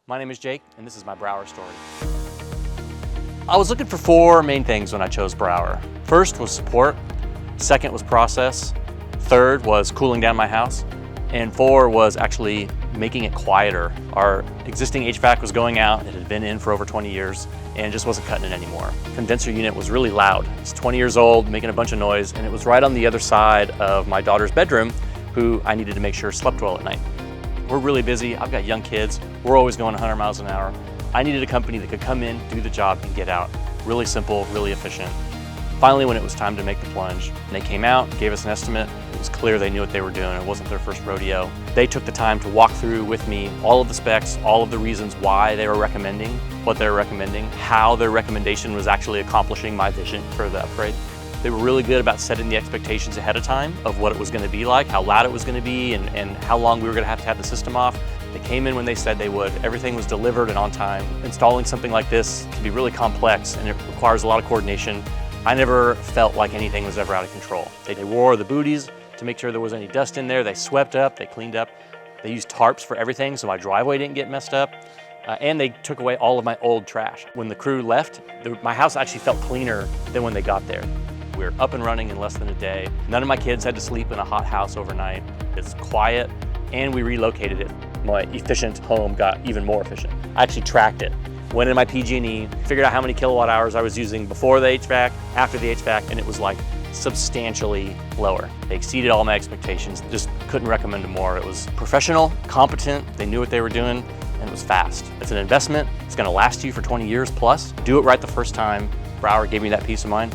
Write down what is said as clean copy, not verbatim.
My name is Jake, and this is my Brower story. I was looking for four main things when I chose Brower. First was support, second was process, third was cooling down my house, and four was actually making it quieter. Our existing HVAC was going out, it had been in for over 20 years, and just wasn't cutting it anymore. Condenser unit was really loud. It's 20 years old, making a bunch of noise, and it was right on the other side of my daughter's bedroom, who I needed to make sure slept well at night. We're really busy, I've got young kids, we're always going 100 miles an hour. I needed a company that could come in, do the job, and get out. Really simple, really efficient. Finally, when it was time to make the plunge, they came out, gave us an estimate. It was clear they knew what they were doing. It wasn't their first rodeo. They took the time to walk through with me all of the specs, all of the reasons why they were recommending what they were recommending, how their recommendation was actually accomplishing my vision for the upgrade. They were really good about setting the expectations ahead of time of what it was going to be like, how loud it was going to be, and how long we were going to have the system off. They came in when they said they would. Everything was delivered and on time. Installing something like this can be really complex and it requires a lot of coordination. I never felt like anything was ever out of control. They wore the booties to make sure there was any dust in there. They swept up, they cleaned up. They used tarps for everything so my driveway didn't get messed up. And they took away all of my old trash. When the crew left, my house actually felt cleaner than when they got there. We were up and running in less than a day. None of my kids had to sleep in a hot house overnight. It's quiet, and we relocated it. My efficient home got even more efficient. I actually tracked it. Went in my PG&E, figured out how many kilowatt hours I was using before the HVAC, after the HVAC, and it was like substantially lower. They exceeded all my expectations. Just couldn't recommend them more. It was professional, competent, they knew what they were doing, and it was fast. It's an investment. It's gonna last you for 20 years plus. Do it right the first time. Brower gave me that peace of mind.